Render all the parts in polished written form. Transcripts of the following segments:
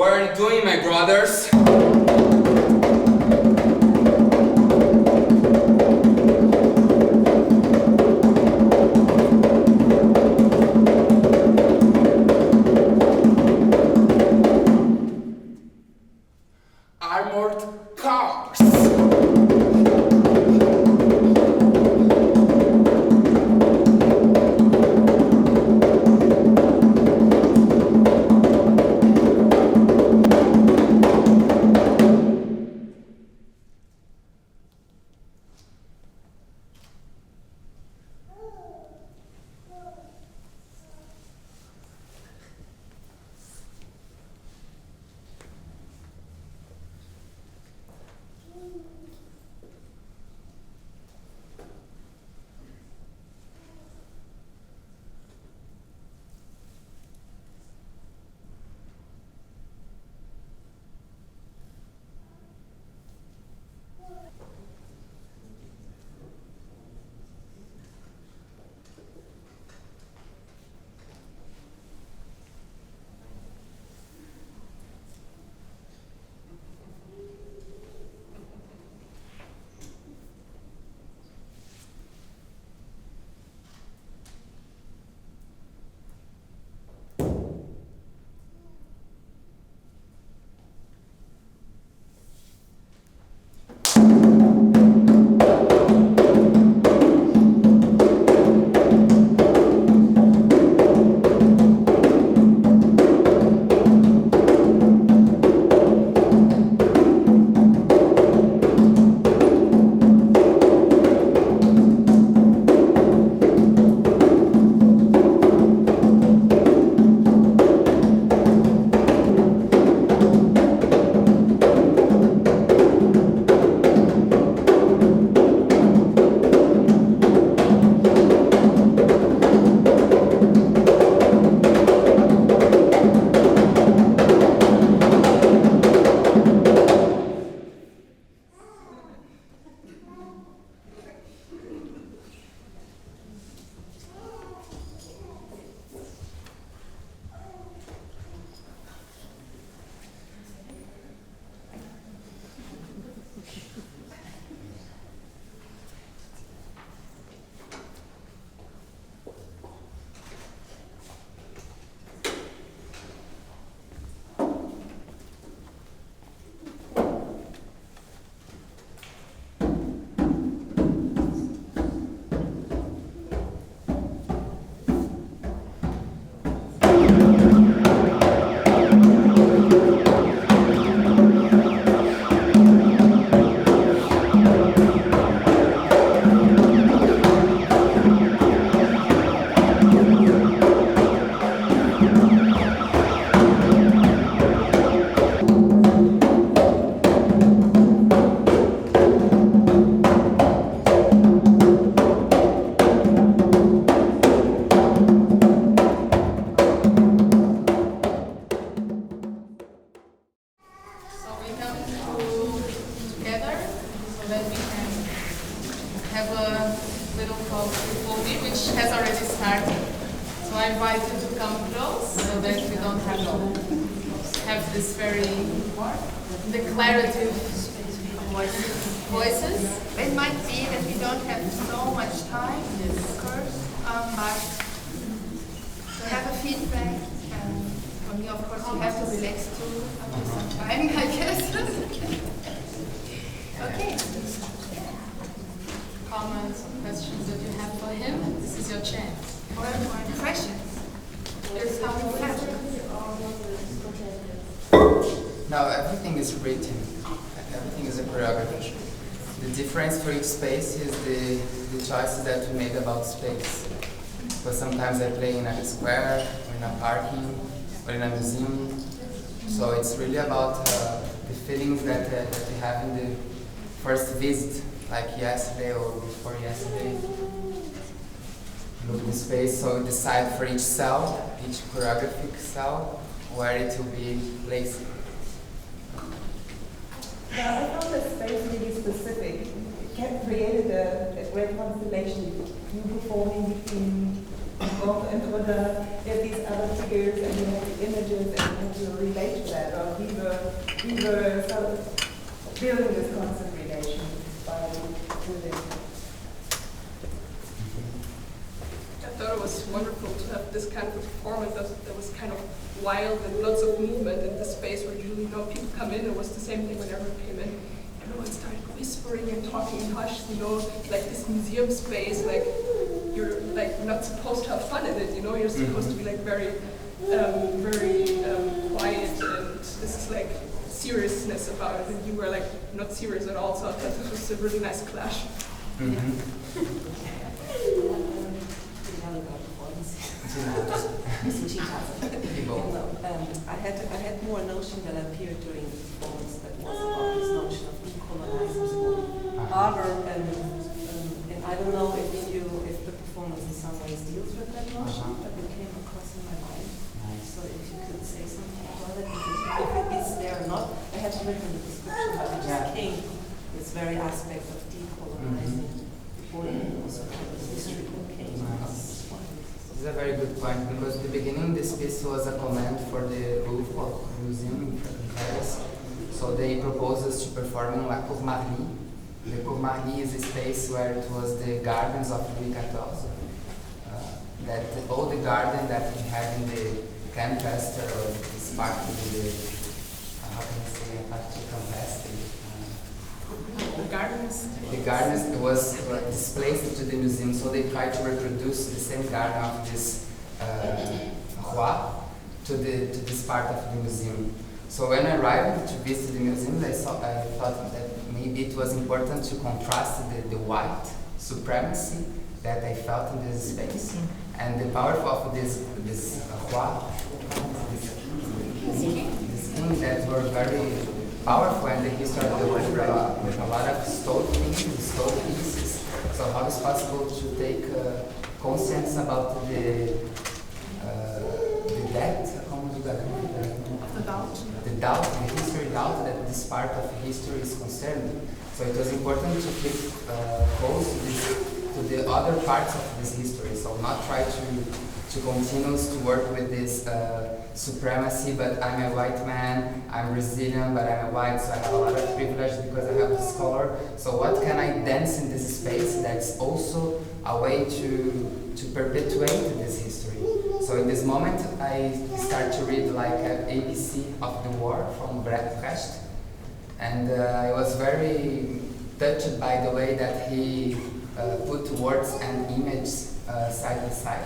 What are you doing, my brothers? Armored cars. Declarative voices. It might be that we don't have so much time, of course, but to have a feedback, and for me, of course, you have to relax too after some time, I guess. Okay. Comments or questions that you have for him? This is your chance. Or impressions. Here's how you felt. Now everything is written, everything is a choreography. The difference for each space is the choices that we made about space. But sometimes I play in a square, or in a parking, or in a museum. So it's really about the feelings that we have in the first visit, like yesterday or before yesterday. Look in space, so we decide for each cell, each choreographic cell, where it will be placed. Yeah, I found the space really specific. It created a great constellation. You performing between There's these other figures and you have the images and you have to relate to that. Or we were sort of building this constant relation by living. I thought it was wonderful to have this kind of a performance that was kind of wild and lots of movement in the space where usually people come in. It was the same thing whenever it came in. Everyone started whispering and talking in hush, like this museum space, like you're like not supposed to have fun in it, you're supposed to be like very quiet, and this is like seriousness about it, and you were like not serious at all, so I thought this was a really nice clash. I had more notion that appeared during the performance that was about this notion of decolonizing school. However, and I don't know if the performance in some ways deals with that notion, but it came across in my mind. So if you could say something about it, if it is there or not, I had to look in the description, but it just came this very aspect of decolonizing the body and also the history that came across. This is a very good point, because at the beginning this piece was a comment for the Louvre Museum in Paris. So they proposed us to perform in La Corporeality. The Corporeality is a space where it was the gardens of Louis XIV. All the garden that we had in the campus, or this part of the, how can I say, a part of campus. The gardens was displaced to the museum, so they tried to reproduce the same garden of this roi to this part of the museum. So when I arrived to visit the museum, I thought that maybe it was important to contrast the white supremacy that I felt in this space and the power of this roi, this king that were very powerful in the history of the world, with a lot of stone pieces. So how is it possible to take conscience about the death? The history doubt that this part of history is concerned. So it was important to keep close to the other parts of this history. So not try to continue to work with this supremacy, but I'm a white man, I'm Brazilian, but I'm a white, so I have a lot of privilege because I have this color. So what can I dance in this space that's also a way to perpetuate this history? So in this moment, I start to read like ABC of the War from Brecht, and I was very touched by the way that he put words and images side by side.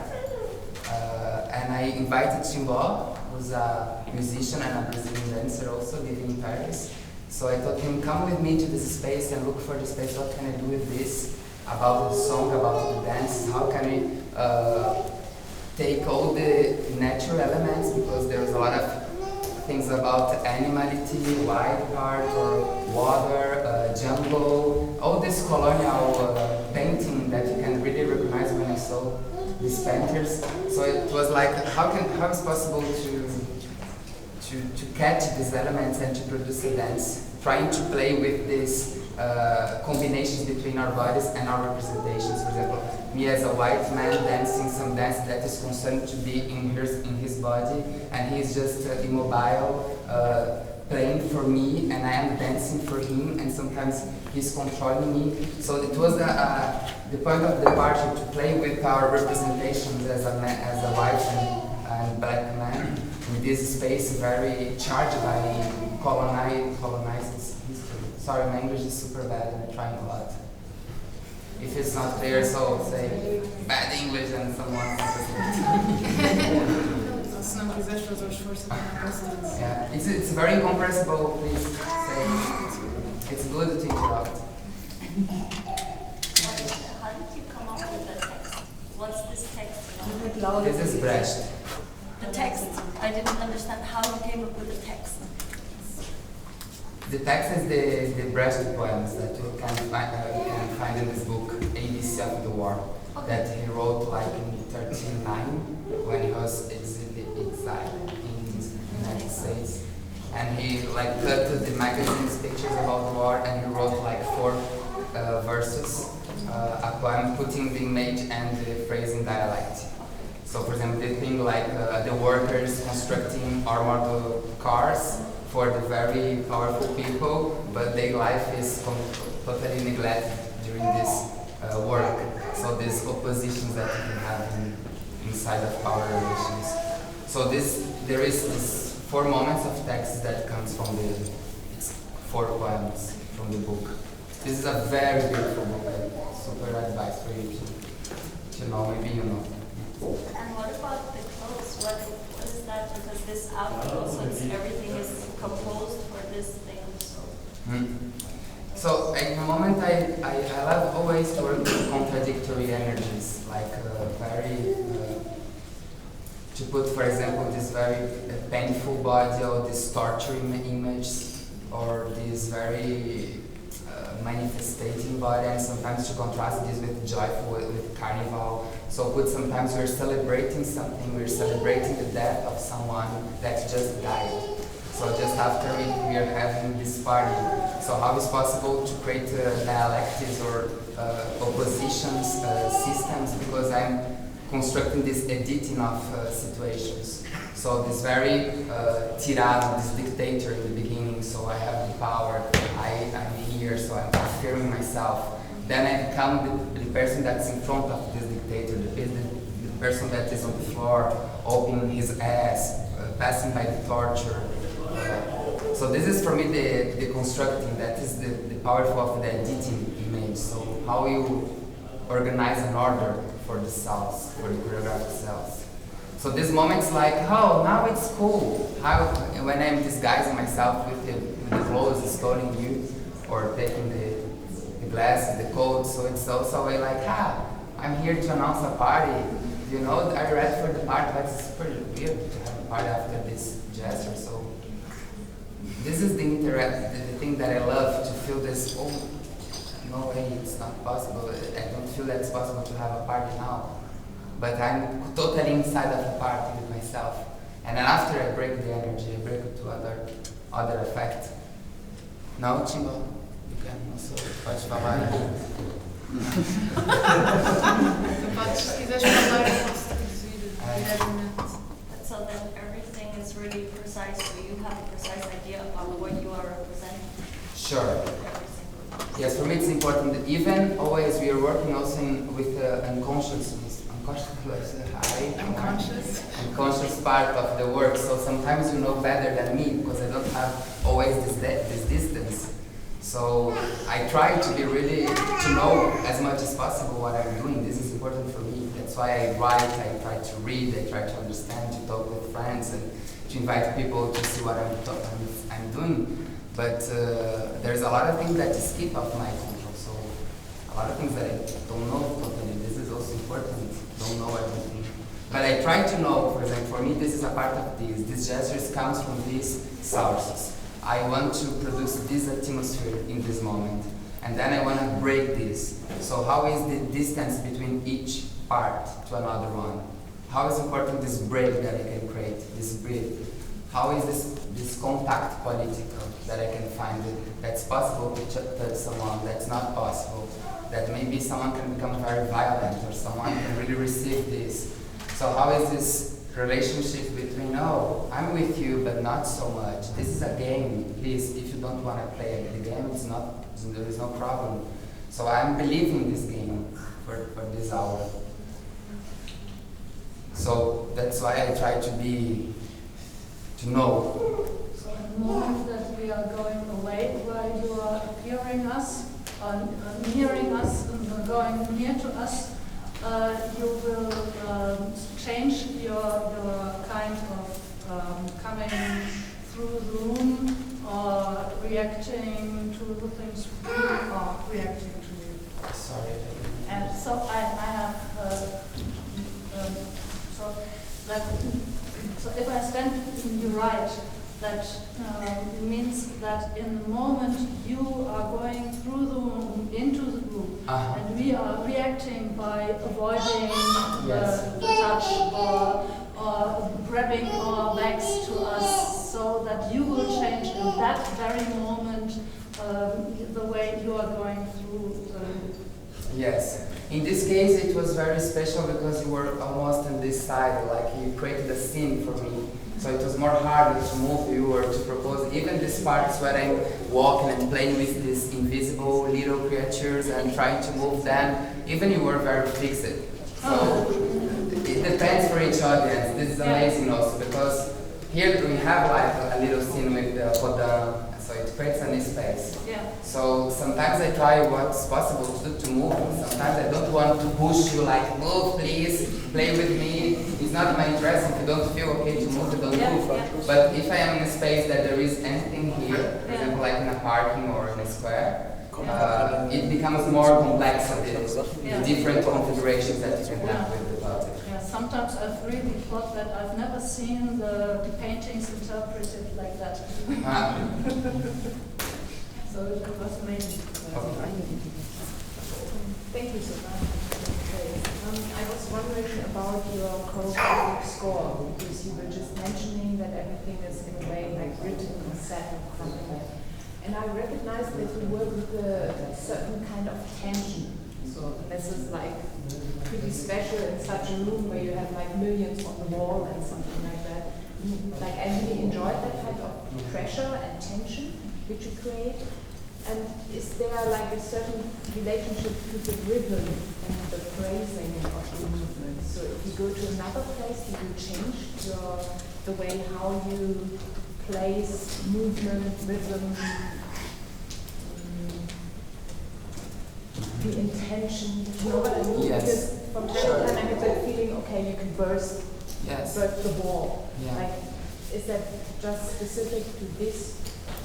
And I invited Timbo, who's a musician and a Brazilian dancer also living in Paris. So I told him, come with me to this space and look for the space. What can I do with this? About the song, about the dance, how can we take all the natural elements, because there's a lot of things about animality, wild part, or water, jungle, all this colonial painting that you can really recognize when I saw these painters. So it was like, how is it possible to catch these elements and to produce a dance, trying to play with these combinations between our bodies and our representations. For example, me as a white man dancing some dance that is concerned to be in his body, and he's just immobile, playing for me, and I am dancing for him, and sometimes he's controlling me. So it was the point of departure to play with our representations as a white and black man in this space very charged by colonized history. Sorry, my English is super bad and I'm trying a lot. If it's not clear, so say bad English and someone yeah, it's very incompressible, please say. It's good to interrupt. How did you come up with the text? What's this text? This is Brecht. The text. I didn't understand how you came up with the text. The text is the Brecht poems that you can find in this book, ABC of the War, that he wrote like in 1939 when he was exiled in the United States. And he like cut to the magazine's pictures about the war, and he wrote like 4 verses, a poem putting the image and the phrase in dialect. So for example, they think like the workers constructing armored cars for the very powerful people, but their life is totally neglected during this work. So these oppositions that you can have inside of power relations. So there is this 4 moments of text that comes from it's 4 poems from the book. This is a very beautiful book. Super advice for you to know, maybe you know. And what about the clothes? What is that? Because this outfit, so everything is composed for this thing. So at the moment I love always to work with contradictory energies, like to put, for example, this very painful body or this torturing image or this very manifestating body, and sometimes to contrast this with joyful, with carnival. So put sometimes we're celebrating something, we're celebrating the death of someone that just died. So just after we are having this party. So how is possible to create dialectics or oppositions systems, because I'm constructing this editing of situations. So this very tyranno, this dictator in the beginning, so I have the power, I'm here, so I'm affirming myself. Then I become the person that's in front of this dictator, the person that is on the floor, opening his ass, passing by the torture. So this is for me the constructing, that is the powerful of the editing image. So how you organize an order for the cells, for the choreographic cells. So these moments like, oh, now it's cool. How, when I'm disguising myself with the clothes, stoling you, or taking the glasses, the coat, so it's also a way like, I'm here to announce a party. You know, are you ready for the party? But it's pretty weird to have a party after this gesture. So this is the thing that I love, to feel this, oh, no way, it's not possible. I don't feel that it's possible to have a party now. But I'm totally inside of the party with myself. And then after I break the energy, I break it to other effect. Now, Timbo, you can also pode falar. So then everything is really precise, so you have a precise idea about what you are representing. Sure. Yes, for me it's important that even always we are working also with unconscious part of the work. So sometimes you know better than me, because I don't have always this distance. So I try to be really, to know as much as possible what I'm doing. This is important for me. That's why I write, I try to read, I try to understand, to talk with friends, and to invite people to see what I'm doing. But there's a lot of things that escape of my control. So a lot of things that I don't know totally. This is also important. Don't know everything. But I try to know, for example, for me this is a part of this. This gestures comes from these sources. I want to produce this atmosphere in this moment. And then I want to break this. So how is the distance between each part to another one? How is important this break that I can create, this breath? How is this contact political that I can find that's possible to touch someone, that's not possible, that maybe someone can become very violent or someone can really receive this. So how is this relationship between, oh, I'm with you but not so much. This is a game, please, if you don't want to play the game, there is no problem. So I'm believing this game for this hour. So that's why I try to know. So at the moment that we are going away, while you are hearing us, hearing us, and going near to us, you will change your kind of coming through the room or reacting to the things we are reacting to. Sorry. And so I have so if I stand in your right, that means that in the moment you are going through the room, into the room, and we are reacting by avoiding the touch or grabbing our backs to us, so that you will change in that very moment the way you are going through. Yes. In this case, it was very special because you were almost on this side, like you created a scene for me. So it was more harder to move you or to propose. Even these parts where I'm walking and playing with these invisible little creatures and trying to move them, even you were very fixed. So it depends for each audience. This is amazing also because here we have like a little scene with the Rodin, so it creates a new space. Yeah. So sometimes I try what's possible to do to move. Sometimes I don't want to push you like, move please, play with me. It's not my interest. If you don't feel okay to move, you don't move. Yeah. But if I am in a space that there is anything here, for example like in a parking or in a square, it becomes more complex and the different configurations that you can have with the body. Yeah, sometimes I've really thought that I've never seen the paintings interpreted like that. So it was amazing. Thank you so much. I was wondering about your choreographic score, because you were just mentioning that everything is in a way like written and set and something. And I recognize that you work with a certain kind of tension. So this is like pretty special in such a room where you have like millions on the wall and something like that. Like I really enjoyed that kind of pressure and tension which you create. And is there like a certain relationship to the rhythm and the phrasing of the movement? So if you go to another place, do you change the way how you place movement, rhythm, the intention? You know what I mean? Yes. Because from time to time I get that feeling, okay, you can burst the wall. Yeah. Like, is that just specific to this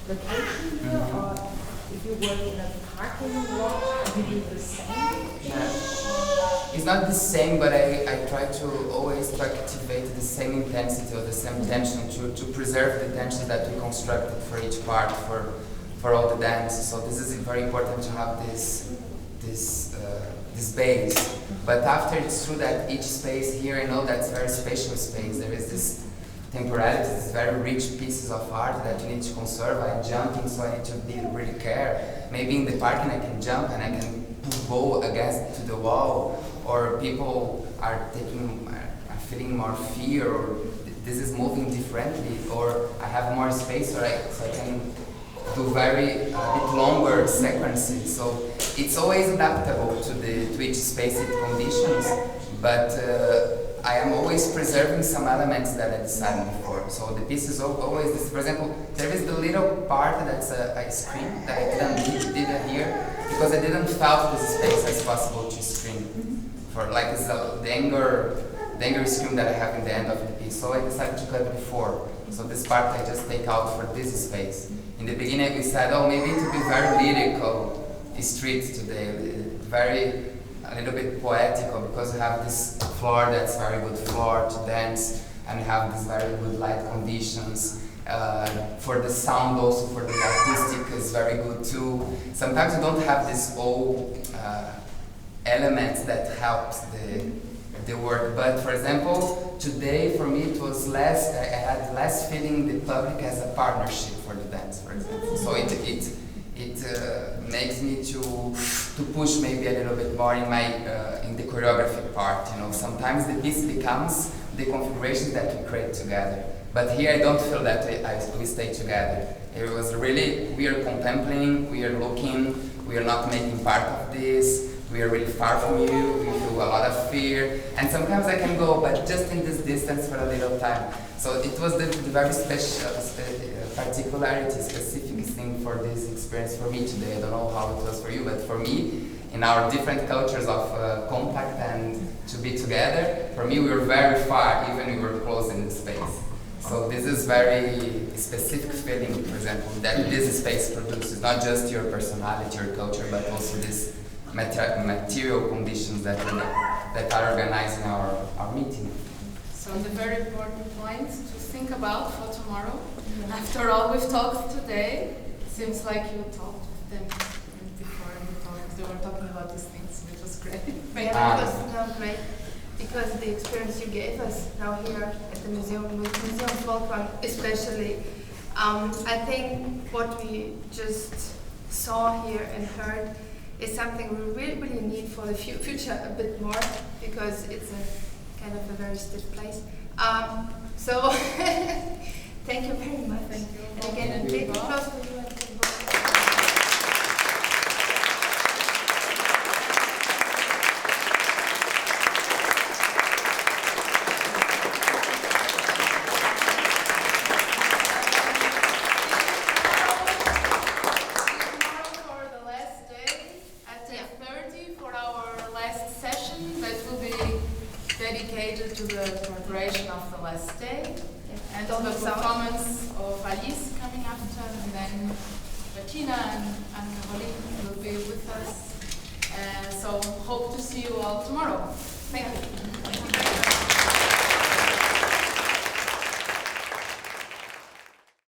location here, or if you work in a parking lot, you do the same? It's not the same, but I try to always activate the same intensity or the same tension to preserve the tension that we constructed for each part, for all the dance. So this is very important to have this base. But after, it's true that each space here, I know that's very spatial space. There is this temporality, these very rich pieces of art that you need to conserve. I'm jumping, so I need to be really care. Maybe in the parking I can jump and I can go against to the wall, or people are feeling more fear, or this is moving differently, or I have more space, so I can do very bit longer sequences. So it's always adaptable to each space conditions, but I am always preserving some elements that I decided before. So the piece is always this. For example, there is the little part that's a screen that I did here because I didn't felt this space as possible to screen for like this, the anger scream that I have in the end of the piece. So I decided to cut before. So this part I just take out for this space. In the beginning we said, oh, maybe it would be very lyrical street today, a little bit poetical, because we have this floor that's very good floor to dance, and we have these very good light conditions. For the sound also, for the acoustic is very good too. Sometimes you don't have this old elements that helps the work, but for example, today for me it was less, I had less feeling the public as a partnership for the dance, for example. So it makes me to push maybe a little bit more in my in the choreography part. You know, sometimes the piece becomes the configurations that we create together. But here I don't feel that we stay together. It was really, we are contemplating, we are looking, we are not making part of this. We are really far from you, we feel a lot of fear, and sometimes I can go, but just in this distance for a little time. So it was the very special particularity, specific thing for this experience for me today. I don't know how it was for you, but for me, in our different cultures of contact and to be together, for me we were very far, even we were close in the space. So this is very specific feeling, for example, that this space produces, not just your personality, your culture, but also this material conditions that are organizing our meeting. So the very important point to think about for tomorrow. After all we've talked today, it seems like you talked with them before they were talking about these things, which was great. Yeah, that was great, because the experience you gave us now here at the museum, with Museum Folkwang especially, I think what we just saw here and heard is something we really, really need for the future a bit more, because it's a kind of a very stiff place. So thank you very much. Thank you. And again, a big applause for you. Dedicated to the preparation of the last day, and to the performance of Alice coming after, and then Bettina and Caroline will be with us. So hope to see you all tomorrow. Thank you.